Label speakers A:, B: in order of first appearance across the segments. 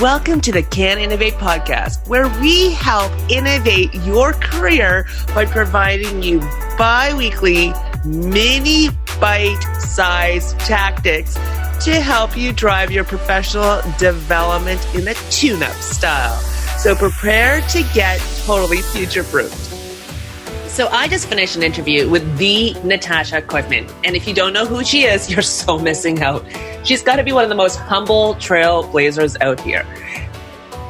A: Welcome to the Can Innovate podcast, where we help innovate your career by providing you bi-weekly mini bite-sized tactics to help you drive your professional development in a tune-up style. So prepare to get totally future-proofed. So I just finished an interview with the Natasha Koifman. And if you don't know who she is, you're so missing out. She's got to be one of the most humble trailblazers out here.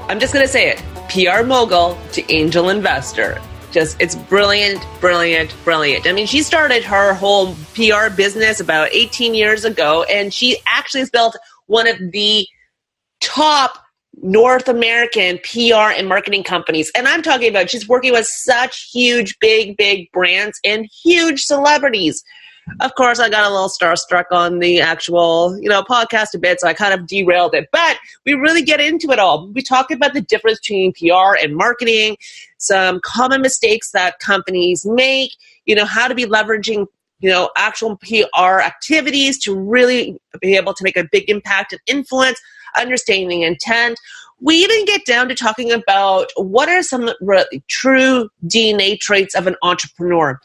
A: I'm just going to say it. PR mogul to angel investor. It's brilliant, brilliant, brilliant. I mean, she started her whole PR business about 18 years ago, and she actually has built one of the top North American PR and marketing companies. And I'm talking about she's working with such huge, big brands and huge celebrities. Of course, I got a little starstruck on the actual, podcast a bit, so I kind of derailed it. But we really get into it all. We talk about the difference between PR and marketing, some common mistakes that companies make, how to be leveraging, actual PR activities to really be able to make a big impact and influence, understanding intent. We even get down to talking about what are some true DNA traits of an entrepreneur.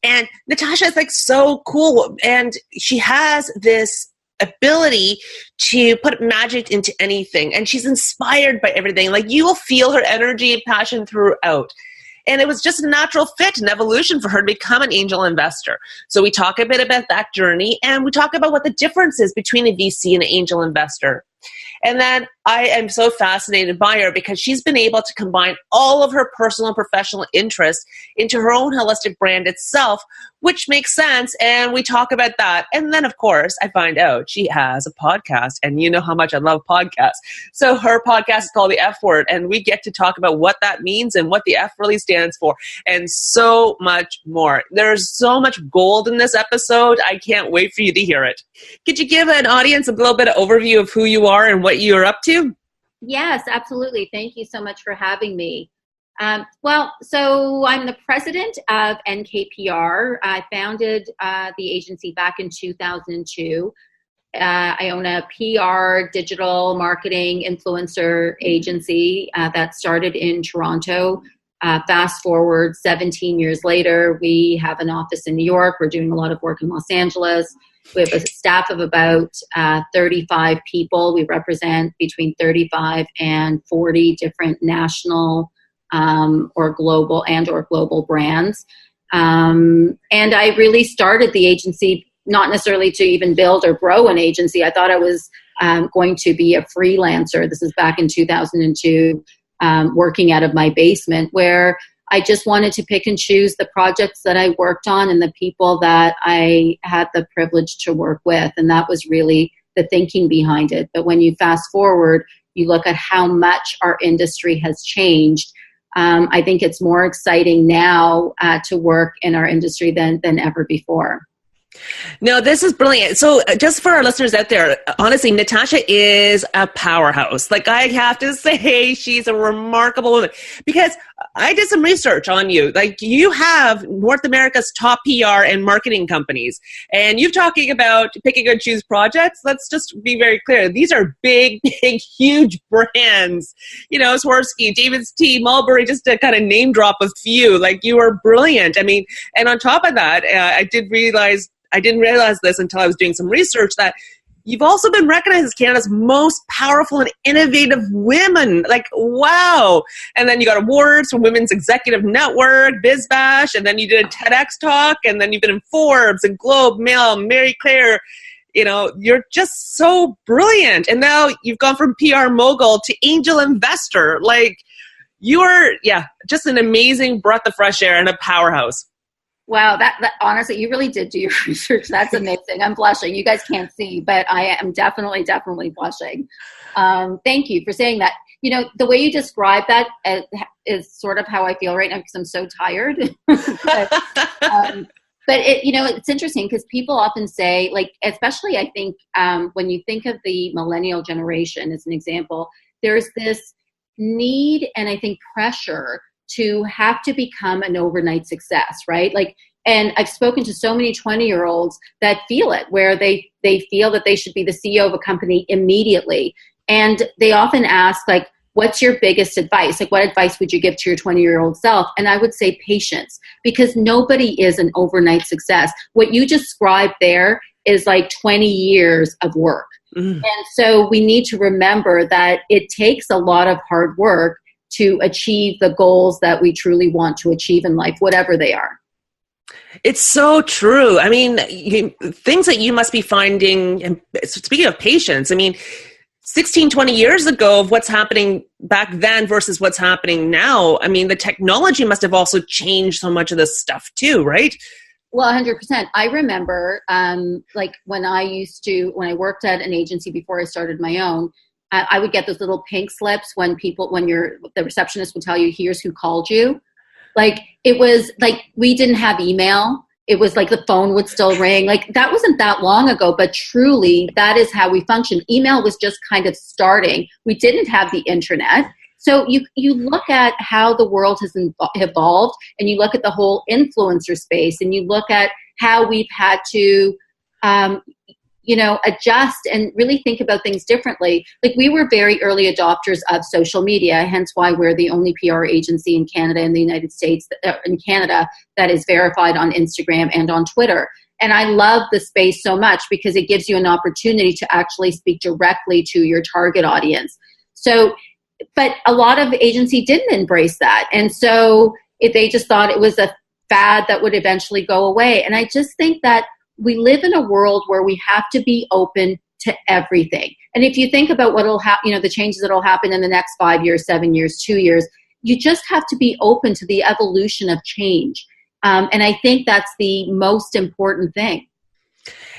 A: And Natasha is so cool, and she has this ability to put magic into anything, and she's inspired by everything. You will feel her energy and passion throughout. And it was just a natural fit and evolution for her to become an angel investor. So we talk a bit about that journey, and we talk about what the difference is between a VC and an angel investor. And then I am so fascinated by her because she's been able to combine all of her personal and professional interests into her own holistic brand itself, which makes sense. And we talk about that. And then, of course, I find out she has a podcast, and you know how much I love podcasts. So her podcast is called The F Word, and we get to talk about what that means and what the F really stands for, and so much more. There's so much gold in this episode. I can't wait for you to hear it. Could you give an audience a little bit of overview of who you are and what you're up to?
B: Yes, absolutely. Thank you so much for having me. So I'm the president of NKPR. I founded the agency back in 2002. I own a PR, digital marketing influencer agency that started in Toronto. Fast forward 17 years later, we have an office in New York. We're doing a lot of work in Los Angeles. We have a staff of about 35 people. We represent between 35 and 40 different national or global brands. And I really started the agency not necessarily to even build or grow an agency. I thought I was going to be a freelancer. This is back in 2002, working out of my basement, where I just wanted to pick and choose the projects that I worked on and the people that I had the privilege to work with. And that was really the thinking behind it. But when you fast forward, you look at how much our industry has changed. I think it's more exciting now to work in our industry than ever before.
A: No, this is brilliant. So just for our listeners out there, honestly, Natasha is a powerhouse. I have to say, she's a remarkable woman, because I did some research on you. You have North America's top PR and marketing companies, and you're talking about picking and choose projects. Let's just be very clear. These are big, huge brands. Swarovski, David's Tea, Mulberry, just to kind of name drop a few. You are brilliant. I mean, and on top of that, I didn't realize this until I was doing some research, that you've also been recognized as Canada's most powerful and innovative women. Wow. And then you got awards from Women's Executive Network, BizBash, and then you did a TEDx Talk, and then you've been in Forbes and Globe, Mail, Marie Claire. You're just so brilliant. And now you've gone from PR mogul to angel investor. You are, just an amazing breath of fresh air and a powerhouse.
B: Wow, that honestly, you really did do your research. That's amazing. I'm blushing. You guys can't see, but I am definitely blushing. Thank you for saying that. The way you describe that is sort of how I feel right now, because I'm so tired. But it's interesting because people often say, especially I think when you think of the millennial generation as an example, there's this need and I think pressure to have to become an overnight success, right? And I've spoken to so many 20-year-olds that feel it, where they feel that they should be the CEO of a company immediately. And they often ask, like, what's your biggest advice? Like, what advice would you give to your 20-year-old self? And I would say patience, because nobody is an overnight success. What you described there is like 20 years of work. And so we need to remember that it takes a lot of hard work to achieve the goals that we truly want to achieve in life, whatever they are.
A: It's so true. I mean, things that you must be finding, and speaking of patience, I mean, 16, 20 years ago of what's happening back then versus what's happening now. I mean, the technology must have also changed so much of this stuff too, right?
B: Well, 100%. I remember, like when I worked at an agency before I started my own, I would get those little pink slips when the receptionist would tell you, here's who called you. Like, it was like, we didn't have email. It was like the phone would still ring. Like, that wasn't that long ago, but truly that is how we functioned. Email was just kind of starting. We didn't have the internet. So you look at how the world has evolved, and you look at the whole influencer space, and you look at how we've had to, adjust and really think about things differently. Like, we were very early adopters of social media, hence why we're the only PR agency in Canada and the United States, in Canada, that is verified on Instagram and on Twitter. And I love the space so much because it gives you an opportunity to actually speak directly to your target audience. So, but a lot of agency didn't embrace that. And so they just thought it was a fad that would eventually go away. And I just think that we live in a world where we have to be open to everything. And if you think about what will happen, the changes that will happen in the next 5 years, 7 years, 2 years, you just have to be open to the evolution of change. And I think that's the most important thing.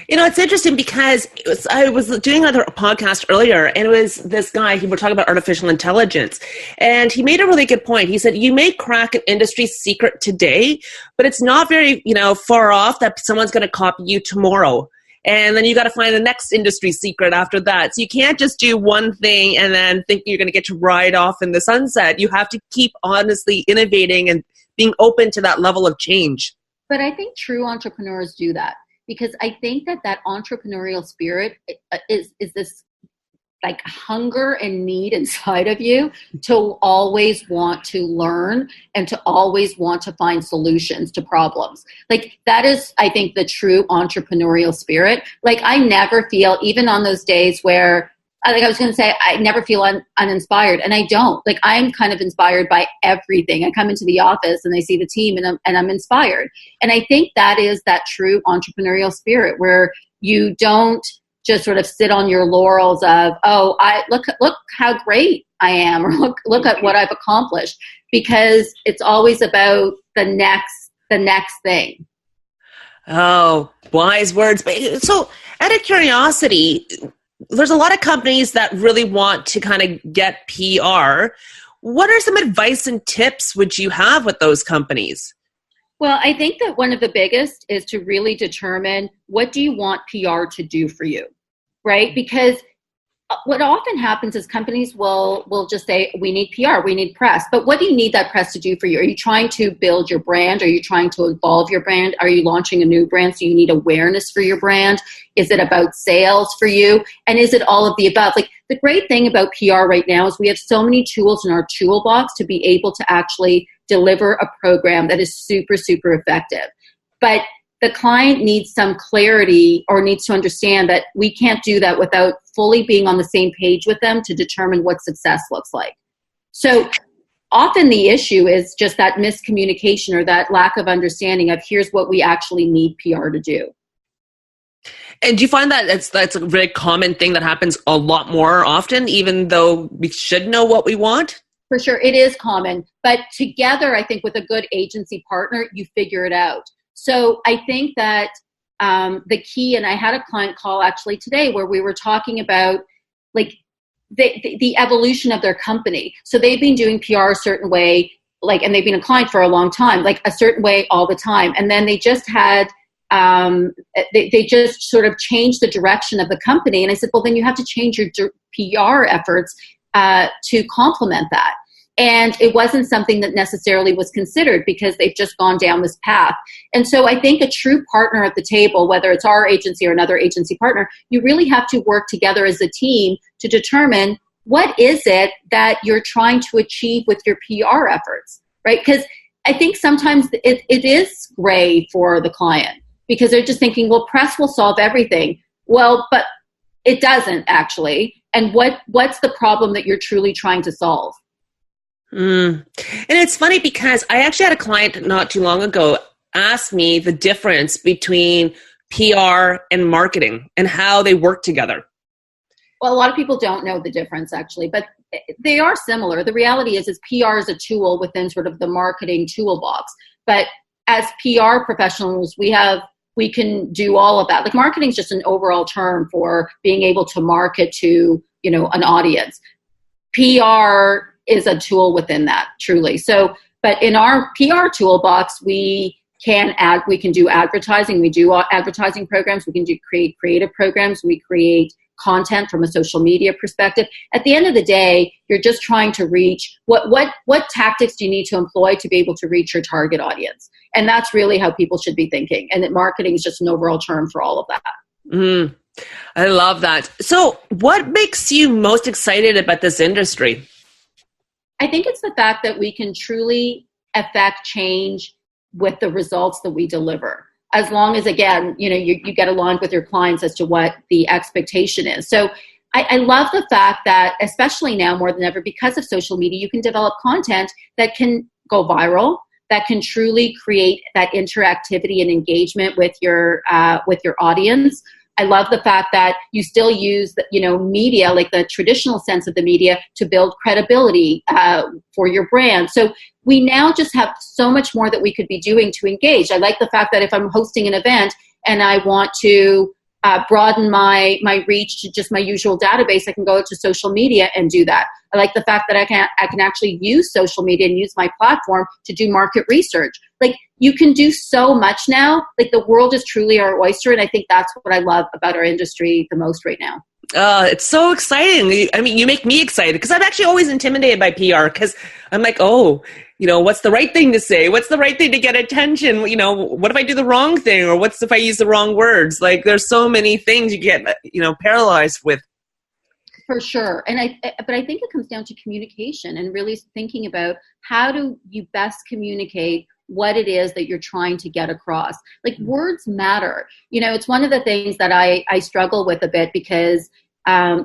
A: It's interesting because I was doing another podcast earlier, and it was this guy, we were talking about artificial intelligence, and he made a really good point. He said, you may crack an industry secret today, but it's not very, far off that someone's going to copy you tomorrow. And then you got to find the next industry secret after that. So you can't just do one thing and then think you're going to get to ride off in the sunset. You have to keep honestly innovating and being open to that level of change.
B: But I think true entrepreneurs do that. Because I think that entrepreneurial spirit is this like hunger and need inside of you to always want to learn and to always want to find solutions to problems. Like, that is, I think, the true entrepreneurial spirit. Like, I never feel, even on those days where, like I was going to say, I never feel uninspired, and I don't. Like, I'm kind of inspired by everything. I come into the office and I see the team, and I'm inspired. And I think that is that true entrepreneurial spirit where you don't just sort of sit on your laurels of, oh, look how great I am, or look at what I've accomplished, because it's always about the next thing.
A: Oh, wise words. So, out of curiosity, there's a lot of companies that really want to kind of get PR. What are some advice and tips would you have with those companies?
B: Well, I think that one of the biggest is to really determine, what do you want PR to do for you, right? Because what often happens is companies will just say, we need PR, we need press. But what do you need that press to do for you? Are you trying to build your brand? Are you trying to evolve your brand? Are you launching a new brand, so you need awareness for your brand? Is it about sales for you? And is it all of the above? Like, the great thing about PR right now is we have so many tools in our toolbox to be able to actually deliver a program that is super, super effective. But the client needs some clarity, or needs to understand that we can't do that without fully being on the same page with them to determine what success looks like. So often the issue is just that miscommunication, or that lack of understanding of, here's what we actually need PR to do.
A: And do you find that that's a very common thing that happens a lot more often, even though we should know what we want?
B: For sure, it is common. But together, I think with a good agency partner, you figure it out. So I think that the key, and I had a client call actually today where we were talking about like the evolution of their company. So they've been doing PR a certain way, like, and they've been a client for a long time, like a certain way all the time. And then they just had, they just sort of changed the direction of the company. And I said, well, then you have to change your PR efforts to complement that. And it wasn't something that necessarily was considered because they've just gone down this path. And so I think a true partner at the table, whether it's our agency or another agency partner, you really have to work together as a team to determine what is it that you're trying to achieve with your PR efforts, right? Because I think sometimes it is gray for the client because they're just thinking, well, press will solve everything. Well, but it doesn't actually. And what's the problem that you're truly trying to solve?
A: And it's funny because I actually had a client not too long ago ask me the difference between PR and marketing and how they work together.
B: Well, a lot of people don't know the difference actually, but they are similar. The reality is PR is a tool within sort of the marketing toolbox. But as PR professionals, we can do all of that. Like marketing is just an overall term for being able to market to, an audience. PR is a tool within that, truly. So, but in our PR toolbox, we can do advertising. We do advertising programs. We can create creative programs. We create content from a social media perspective. At the end of the day, you're just trying to reach what tactics do you need to employ to be able to reach your target audience? And that's really how people should be thinking. And that marketing is just an overall term for all of that.
A: I love that. So what makes you most excited about this industry?
B: I think it's the fact that we can truly affect change with the results that we deliver. As long as, again, you get aligned with your clients as to what the expectation is. So I love the fact that, especially now more than ever, because of social media, you can develop content that can go viral, that can truly create that interactivity and engagement with your audience. I love the fact that you still use, media, like the traditional sense of the media, to build credibility for your brand. So we now just have so much more that we could be doing to engage. I like the fact that if I'm hosting an event and I want to broaden my reach to just my usual database, I can go to social media and do that. I like the fact that I can actually use social media and use my platform to do market research. Like, you can do so much now. Like, the world is truly our oyster, and I think that's what I love about our industry the most right now.
A: It's so exciting. I mean, you make me excited because I'm actually always intimidated by PR because I'm like, what's the right thing to say? What's the right thing to get attention? What if I do the wrong thing? Or what's if I use the wrong words? Like, there's so many things you get, paralyzed with.
B: For sure. But I think it comes down to communication and really thinking about how do you best communicate what it is that you're trying to get across. Like, words matter. It's one of the things that I struggle with a bit because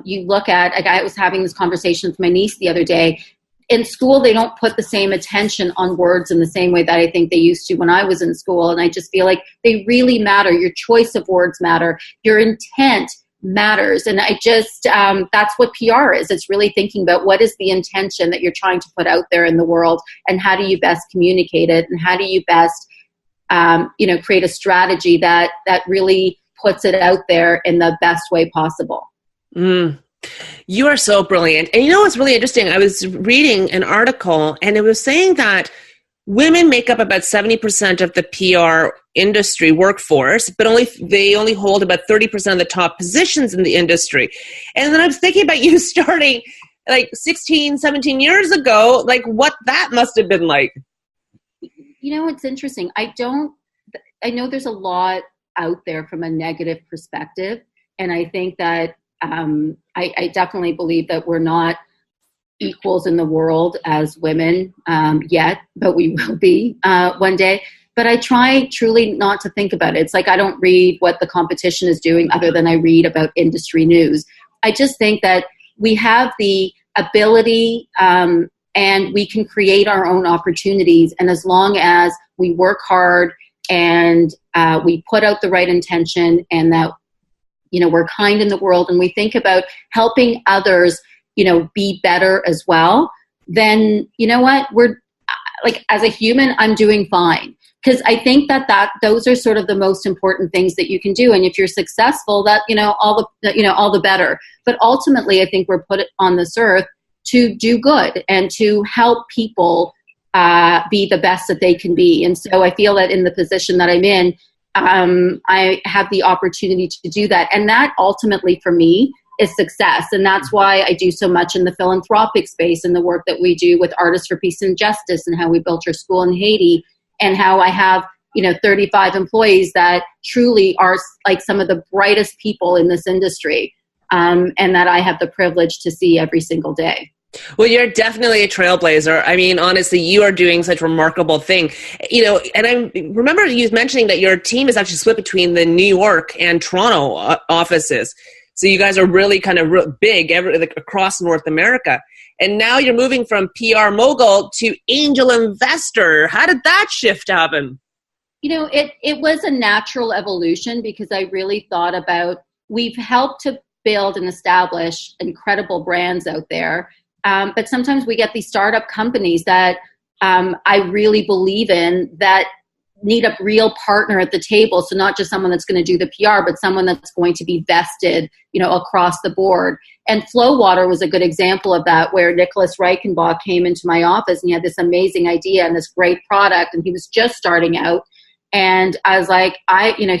B: you look at, I was having this conversation with my niece the other day. In school, they don't put the same attention on words in the same way that I think they used to when I was in school. And I just feel like they really matter. Your choice of words matter. Your intent matters. And I just, that's what PR is. It's really thinking about what is the intention that you're trying to put out there in the world, and how do you best communicate it, and how do you best, create a strategy that really puts it out there in the best way possible.
A: You are so brilliant. And what's really interesting? I was reading an article and it was saying that women make up about 70% of the PR industry workforce, but they only hold about 30% of the top positions in the industry. And then I was thinking about you starting like 16, 17 years ago, like what that must have been like.
B: It's interesting. I know there's a lot out there from a negative perspective. And I think that I definitely believe that we're not equals in the world as women yet, but we will be one day. But I try truly not to think about it. It's like I don't read what the competition is doing other than I read about industry news. I just think that we have the ability and we can create our own opportunities. And as long as we work hard and we put out the right intention, and that we're kind in the world, and we think about helping others be better as well, then we're like, as a human, I'm doing fine. Because I think that those are sort of the most important things that you can do. And if you're successful, that, all the better. But ultimately, I think we're put on this earth to do good and to help people be the best that they can be. And so I feel that in the position that I'm in, I have the opportunity to do that. And that ultimately for me is success. And that's why I do so much in the philanthropic space and the work that we do with Artists for Peace and Justice, and how we built our school in Haiti, and how I have 35 employees that truly are like some of the brightest people in this industry, and that I have the privilege to see every single day.
A: Well, you're definitely a trailblazer. I mean, honestly, you are doing such a remarkable thing. And I remember you mentioning that your team is actually split between the New York and Toronto offices. So you guys are really kind of big across North America. And now you're moving from PR mogul to angel investor. How did that shift happen?
B: It was a natural evolution, because I really thought about, we've helped to build and establish incredible brands out there. But sometimes we get these startup companies that I really believe in, that need a real partner at the table. So not just someone that's going to do the PR, but someone that's going to be vested, across the board. And Flow Water was a good example of that, where Nicholas Reichenbach came into my office and he had this amazing idea and this great product, and he was just starting out. And I was like,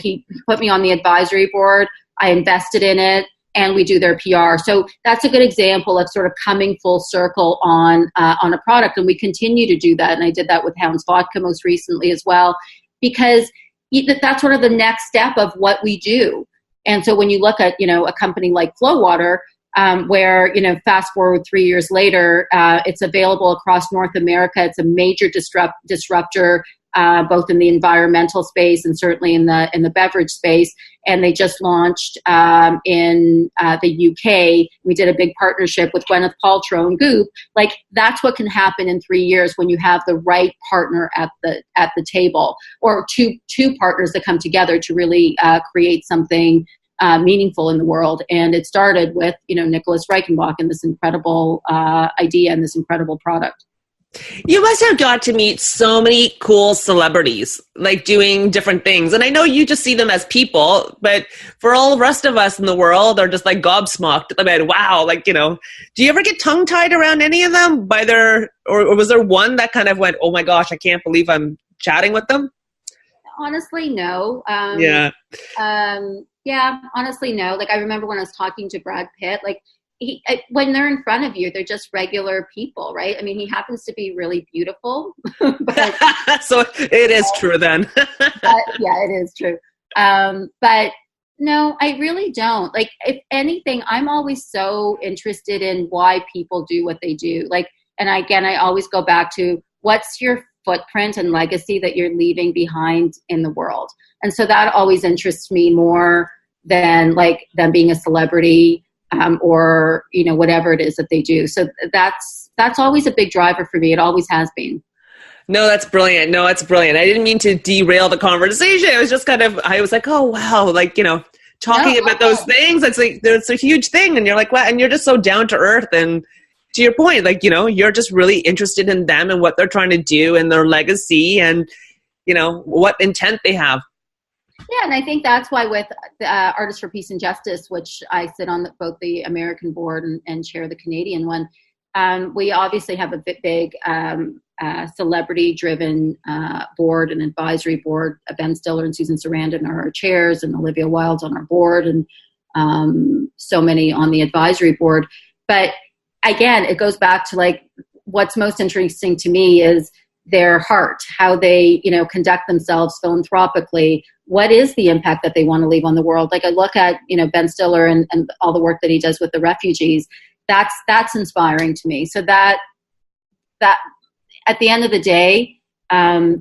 B: he put me on the advisory board. I invested in it, and we do their PR. So that's a good example of sort of coming full circle on a product. And we continue to do that. And I did that with Hounds Vodka most recently as well, because that's sort of the next step of what we do. And so when you look at, a company like Flow Water, where, fast forward 3 years later, it's available across North America. It's a major disruptor, both in the environmental space and certainly in the beverage space. And they just launched in the UK. We did a big partnership with Gwyneth Paltrow and Goop. Like, that's what can happen in 3 years when you have the right partner at the table, or two partners that come together to really create something meaningful in the world. And it started with Nicholas Reichenbach and this incredible idea and this incredible product.
A: You must have got to meet so many cool celebrities, like doing different things. And I know you just see them as people, but for all the rest of us in the world, they're just like gobsmacked. I mean, wow, do you ever get tongue-tied around any of them by or was there one that kind of went, oh my gosh, I can't believe I'm chatting with them?
B: Honestly, no.
A: Yeah,
B: honestly, no. Like, I remember when I was talking to Brad Pitt, when they're in front of you, they're just regular people, right? I mean, he happens to be really beautiful. But,
A: so it is true then.
B: Yeah, it is true. But no, I really don't. Like, if anything, I'm always so interested in why people do what they do. And again, I always go back to, what's your footprint and legacy that you're leaving behind in the world? And so that always interests me more than being a celebrity, or whatever it is that they do. So that's always a big driver for me. It always has been.
A: No, that's brilliant. No, it's brilliant. I didn't mean to derail the conversation. It was just I was like, oh wow, talking about those things. It's like, there's a huge thing, and you're like, wow, and you're just so down to earth. And to your point, you're just really interested in them and what they're trying to do and their legacy and what intent they have.
B: Yeah, and I think that's why with Artists for Peace and Justice, which I sit on both the American board and chair the Canadian one, we obviously have a big celebrity-driven board and advisory board. Ben Stiller and Susan Sarandon are our chairs, and Olivia Wilde's on our board, and so many on the advisory board. But again, it goes back to what's most interesting to me is their heart, how they, conduct themselves philanthropically. What is the impact that they want to leave on the world? I look at, Ben Stiller and all the work that he does with the refugees. That's inspiring to me. So that at the end of the day,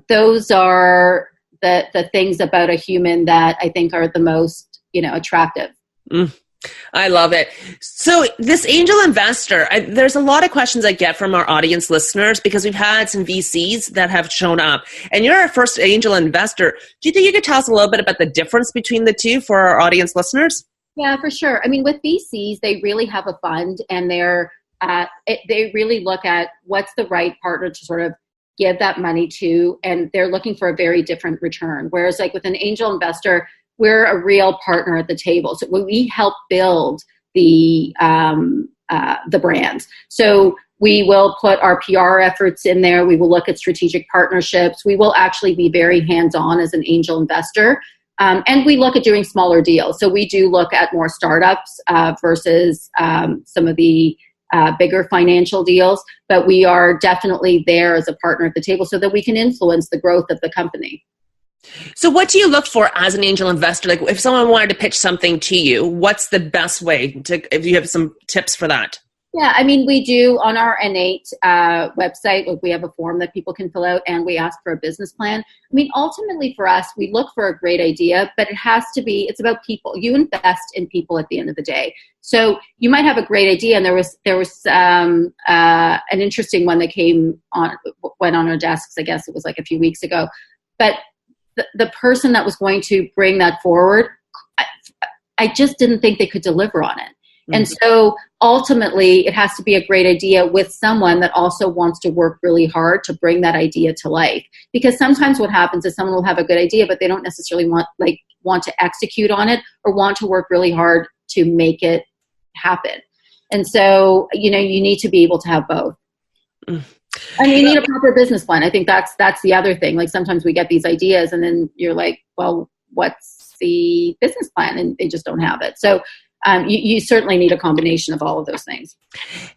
B: those are the things about a human that I think are the most, attractive.
A: I love it. So this angel investor, there's a lot of questions I get from our audience listeners, because we've had some VCs that have shown up, and you're our first angel investor. Do you think you could tell us a little bit about the difference between the two for our audience listeners?
B: Yeah, for sure. I mean, with VCs, they really have a fund, and they really look at what's the right partner to sort of give that money to, and they're looking for a very different return. Whereas with an angel investor, we're a real partner at the table. So we help build the brand. So we will put our PR efforts in there. We will look at strategic partnerships. We will actually be very hands-on as an angel investor. And we look at doing smaller deals. So we do look at more startups versus some of the bigger financial deals, but we are definitely there as a partner at the table so that we can influence the growth of the company.
A: So what do you look for as an angel investor? Like if someone wanted to pitch something to you, what's the best way to, if you have some tips for that?
B: Yeah, I mean, we do on our Innate website, we have a form that people can fill out and we ask for a business plan. I mean, ultimately for us, we look for a great idea, but it has to be, it's about people. You invest in people at the end of the day. So you might have a great idea, and there was an interesting one that went on our desks, I guess it was like a few weeks ago. But the person that was going to bring that forward, I just didn't think they could deliver on it. And so ultimately, it has to be a great idea with someone that also wants to work really hard to bring that idea to life. Because sometimes what happens is someone will have a good idea, but they don't necessarily want to execute on it or want to work really hard to make it happen. And so, you need to be able to have both. And you need a proper business plan. I think that's the other thing. Like sometimes we get these ideas and then you're like, well, what's the business plan? And they just don't have it. So you certainly need a combination of all of those things.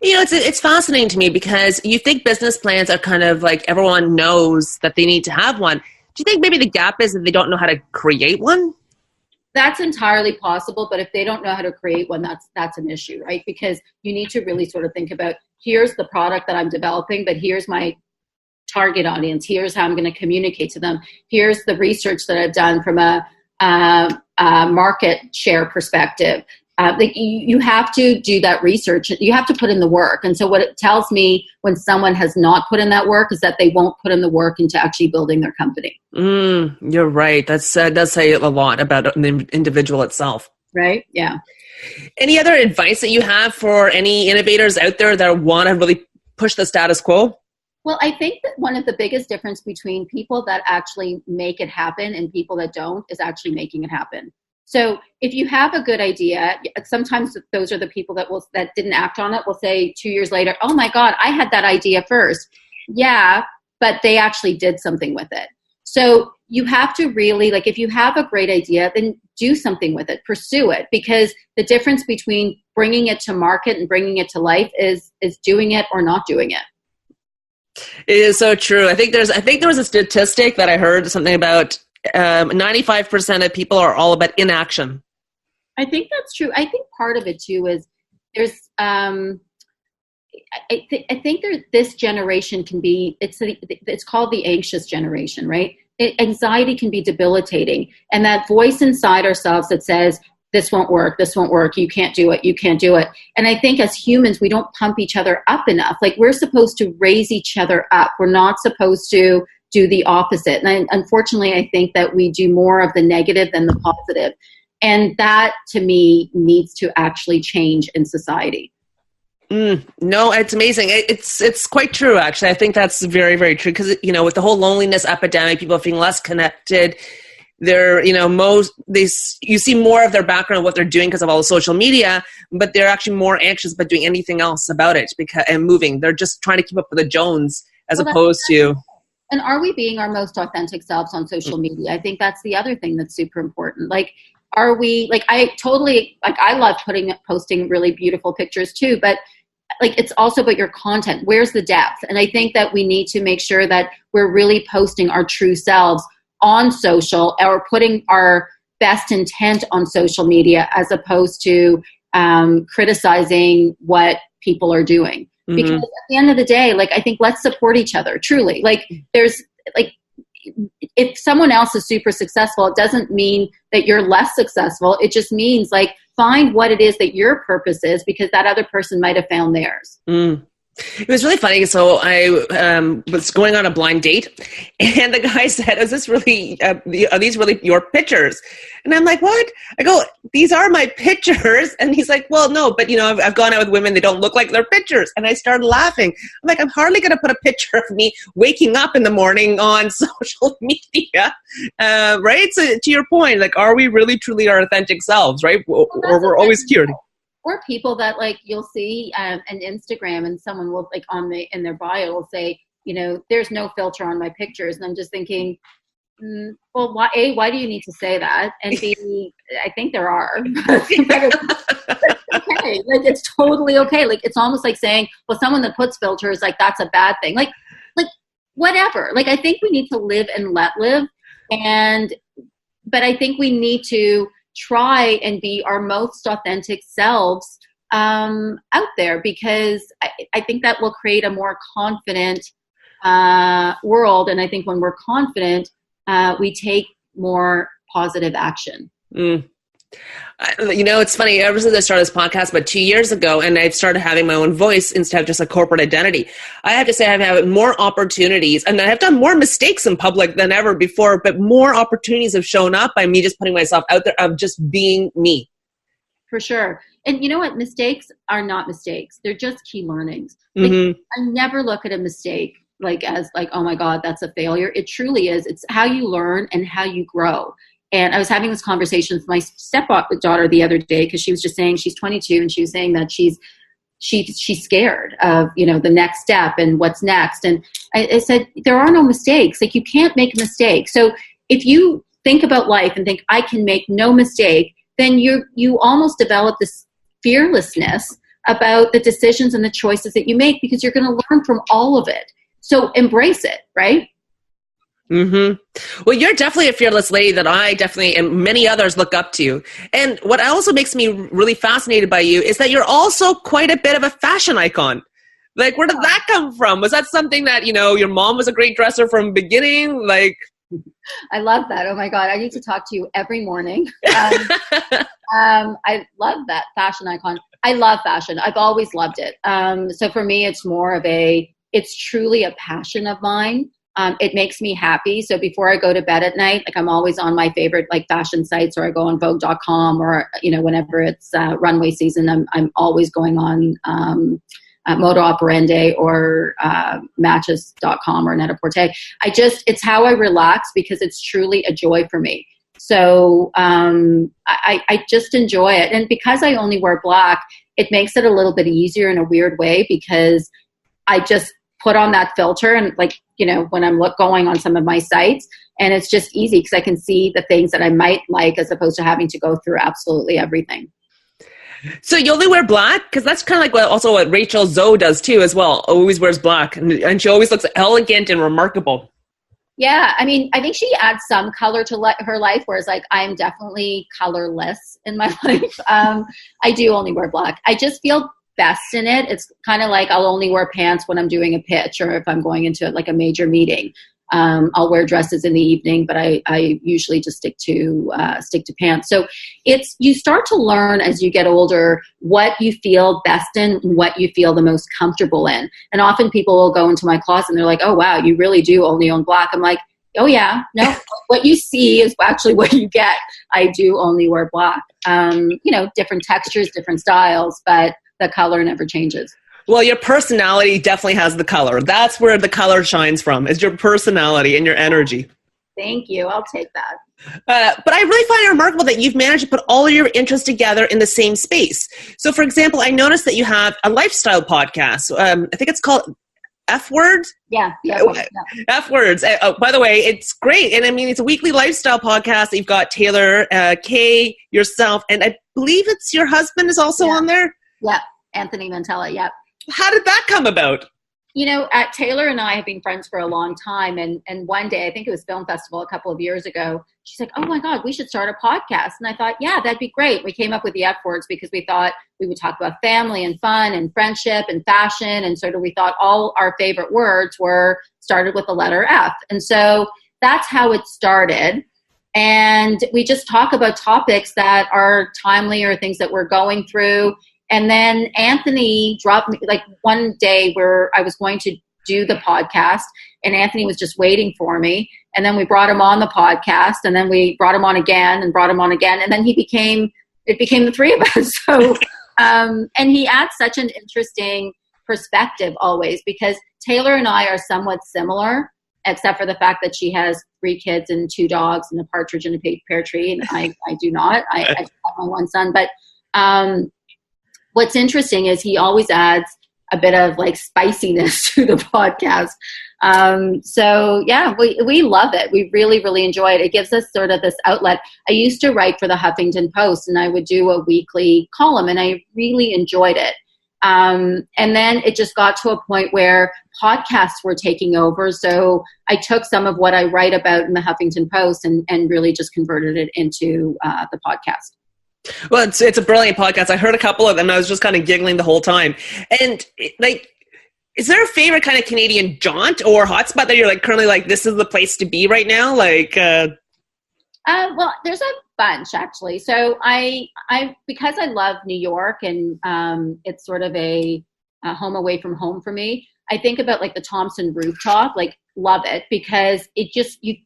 A: It's fascinating to me because you think business plans are kind of like everyone knows that they need to have one. Do you think maybe the gap is that they don't know how to create one?
B: That's entirely possible, but if they don't know how to create one, that's an issue, right? Because you need to really sort of think about, here's the product that I'm developing, but here's my target audience. Here's how I'm going to communicate to them. Here's the research that I've done from a market share perspective. You have to do that research. You have to put in the work. And so what it tells me when someone has not put in that work is that they won't put in the work into actually building their company.
A: You're right. That does say a lot about an individual itself.
B: Right? Yeah.
A: Any other advice that you have for any innovators out there that want to really push the status quo?
B: Well, I think that one of the biggest difference between people that actually make it happen and people that don't is actually making it happen. So if you have a good idea, sometimes those are the people that didn't act on it will say 2 years later, oh my God, I had that idea first. Yeah, but they actually did something with it. So you have to really, if you have a great idea, then do something with it, pursue it, because the difference between bringing it to market and bringing it to life is doing it or not doing it.
A: It is so true. I think there was a statistic that I heard something about 95% of people are all about inaction.
B: I think that's true. I think part of it too is there's I think this generation can be, it's called the anxious generation, right? Anxiety can be debilitating. And that voice inside ourselves that says, this won't work, you can't do it. And I think as humans, we don't pump each other up enough. We're supposed to raise each other up. We're not supposed to do the opposite. And unfortunately, I think that we do more of the negative than the positive. And that, to me, needs to actually change in society.
A: No, it's amazing. It's quite true, actually. I think that's very, very true because, with the whole loneliness epidemic, people are feeling less connected. They're, you see more of their background, what they're doing because of all the social media, but they're actually more anxious about doing anything else about it and moving. They're just trying to keep up with the Jones opposed to...
B: And are we being our most authentic selves on social media? I think that's the other thing that's super important. Are we, I love posting really beautiful pictures too, but it's also about your content. Where's the depth? And I think that we need to make sure that we're really posting our true selves on social or putting our best intent on social media as opposed to criticizing what people are doing. Because at the end of the day, I think let's support each other, truly. If someone else is super successful, it doesn't mean that you're less successful. It just means find what it is that your purpose is, because that other person might have found theirs.
A: It was really funny. So I was going on a blind date, and the guy said, are these really your pictures? And I'm like, what? I go, these are my pictures. And he's like, well, no, but I've gone out with women, they don't look like their pictures. And I started laughing. I'm like, I'm hardly going to put a picture of me waking up in the morning on social media, right? So to your point, are we really truly our authentic selves, right? Or we're always curious.
B: Or people that you'll see an Instagram and someone will in their bio will say, there's no filter on my pictures. And I'm just thinking, Well, why do you need to say that? And B, I think there are. But it's okay. Like, it's totally okay. Like, it's almost like saying, well, someone that puts filters, like, that's a bad thing. Like whatever. Like, I think we need to live and let live. But I think we need to try and be our most authentic selves out there, because I think that will create a more confident world. And I think when we're confident, we take more positive action.
A: It's funny, ever since I started this podcast about 2 years ago, and I've started having my own voice instead of just a corporate identity, I have to say I've had more opportunities, and I've done more mistakes in public than ever before, but more opportunities have shown up by me just putting myself out there, of just being me.
B: For sure. And you know what? Mistakes are not mistakes. They're just key learnings. Like, I never look at a mistake as oh my God, that's a failure. It truly is. It's how you learn and how you grow. And I was having this conversation with my stepdaughter the other day, because she was just saying, she's 22, and she was saying that she's scared of, the next step and what's next. And I said, there are no mistakes. Like, you can't make a mistake. So if you think about life and think, I can make no mistake, then you almost develop this fearlessness about the decisions and the choices that you make, because you're going to learn from all of it. So embrace it, right?
A: Well, you're definitely a fearless lady that I definitely, and many others, look up to. And what also makes me really fascinated by you is that you're also quite a bit of a fashion icon. Like, where did that come from? Was that something that, your mom was a great dresser from the beginning? Like,
B: I love that. Oh my God, I need to talk to you every morning. I love that fashion icon. I love fashion. I've always loved it. So for me, it's truly a passion of mine. It makes me happy. So before I go to bed at night, I'm always on my favorite fashion sites, or I go on Vogue.com, or whenever it's runway season, I'm always going on Modo Operandi or Matches.com or Net-a-Porter. It's how I relax, because it's truly a joy for me. So I just enjoy it. And because I only wear black, it makes it a little bit easier in a weird way, because I just put on that filter and when I'm going on some of my sites, and it's just easy because I can see the things that I might like, as opposed to having to go through absolutely everything.
A: So you only wear black? Because that's kind of what Rachel Zoe does too as well. Always wears black, and she always looks elegant and remarkable.
B: Yeah, I mean, I think she adds some color to her life, whereas I'm definitely colorless in my life. I do only wear black. I just feel best in it. It's kind of like I'll only wear pants when I'm doing a pitch, or if I'm going into a major meeting. I'll wear dresses in the evening, but I usually just stick to pants. So you start to learn as you get older what you feel best in and what you feel the most comfortable in. And often people will go into my closet and they're like, oh wow, you really do only own black. I'm like, oh yeah, no, what you see is actually what you get. I do only wear black. Different textures, different styles, but the color never changes.
A: Well, your personality definitely has the color. That's where the color shines from, is your personality and your energy.
B: Thank you. I'll take that.
A: But I really find it remarkable that you've managed to put all of your interests together in the same space. So, for example, I noticed that you have a lifestyle podcast. I think it's called F Words?
B: Yeah.
A: F Words. By the way, it's great. And I mean, it's a weekly lifestyle podcast. You've got Taylor, Kay, yourself, and I believe it's your husband is also on there?
B: Yeah, Anthony Mantella, yeah.
A: How did that come about?
B: Taylor and I have been friends for a long time. And one day, I think it was Film Festival a couple of years ago, she's like, oh my God, we should start a podcast. And I thought, yeah, that'd be great. We came up with the F Words because we thought we would talk about family and fun and friendship and fashion. And sort of we thought all our favorite words started with the letter F. And so that's how it started. And we just talk about topics that are timely or things that we're going through. And then Anthony dropped me one day where I was going to do the podcast, and Anthony was just waiting for me. And then we brought him on the podcast, and then we brought him on again and brought him on again. And then it became the three of us. So, and he adds such an interesting perspective always, because Taylor and I are somewhat similar, except for the fact that she has 3 kids and 2 dogs and a partridge in a pear tree. And I do not. I have my one son, but, what's interesting is he always adds a bit of spiciness to the podcast. So yeah, we love it. We really, really enjoy it. It gives us sort of this outlet. I used to write for the Huffington Post, and I would do a weekly column, and I really enjoyed it. And then it just got to a point where podcasts were taking over. So I took some of what I write about in the Huffington Post and really just converted it into the podcast.
A: Well, it's a brilliant podcast. I heard a couple of them. And I was just kind of giggling the whole time. And like, is there a favorite kind of Canadian jaunt or hotspot that you're like currently like, this is the place to be right now? Like,
B: well, there's a bunch actually. So I because I love New York and it's sort of a home away from home for me. I think about like the Thompson rooftop, like love it because it just, it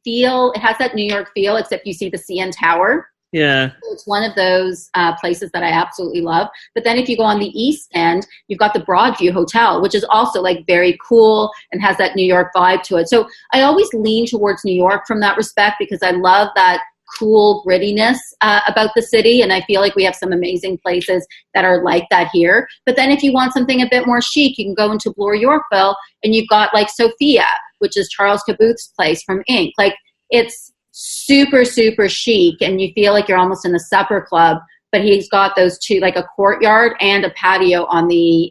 B: has that New York feel, except you see the CN Tower.
A: Yeah.
B: So it's one of those places that I absolutely love. But then if you go on the East End, you've got the Broadview Hotel, which is also like very cool and has that New York vibe to it. So I always lean towards New York from that respect because I love that cool grittiness about the city. And I feel like we have some amazing places that are like that here. But then if you want something a bit more chic, you can go into Bloor Yorkville and you've got like Sophia, which is Charles Kabuth's place from Inc. Like it's super, super chic and you feel like you're almost in a supper club, but he's got those two, like a courtyard and a patio on the,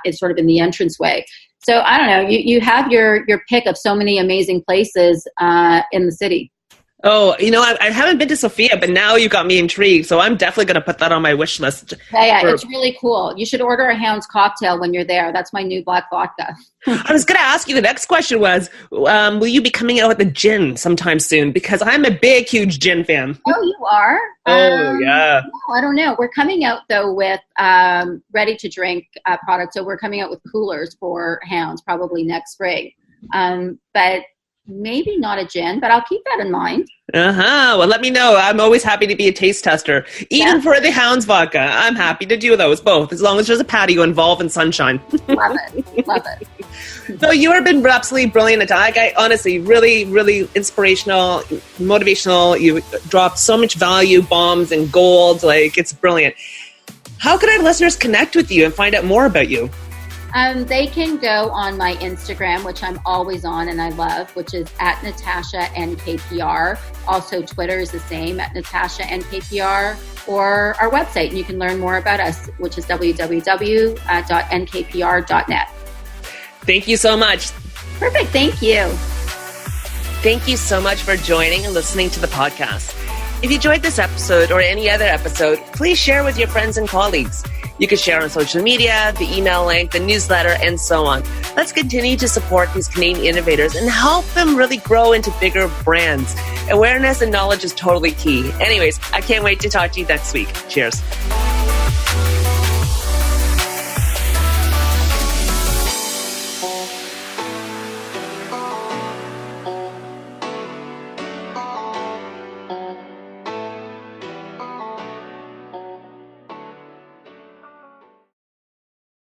B: it's sort of in the entranceway. So I don't know, you have your pick of so many amazing places in the city.
A: Oh, I haven't been to Sophia, but now you got me intrigued. So I'm definitely going to put that on my wish list.
B: Yeah, it's really cool. You should order a Hound's cocktail when you're there. That's my new black vodka.
A: I was going to ask you, the next question was, will you be coming out with a gin sometime soon? Because I'm a big, huge gin fan.
B: Oh, you are?
A: Oh, yeah.
B: No, I don't know. We're coming out, though, with ready-to-drink products. So we're coming out with coolers for Hounds probably next spring. But maybe not a gin, but I'll keep that in mind.
A: Well, let me know. I'm always happy to be a taste tester. Even for the Hounds vodka, I'm happy to do those both, as long as there's a patio involved and sunshine.
B: Love it. Love it.
A: So you have been absolutely brilliant, Natasha. Honestly, really, really inspirational, motivational. You dropped so much value, bombs and gold. Like, it's brilliant. How can our listeners connect with you and find out more about you?
B: They can go on my Instagram, which I'm always on and I love, which is at Natasha NKPR. Also, Twitter is the same, at Natasha NKPR, or our website. And you can learn more about us, which is www.nkpr.net.
A: Thank you so much.
B: Perfect. Thank you.
A: Thank you so much for joining and listening to the podcast. If you enjoyed this episode or any other episode, please share with your friends and colleagues. You can share on social media, the email link, the newsletter, and so on. Let's continue to support these Canadian innovators and help them really grow into bigger brands. Awareness and knowledge is totally key. Anyways, I can't wait to talk to you next week. Cheers.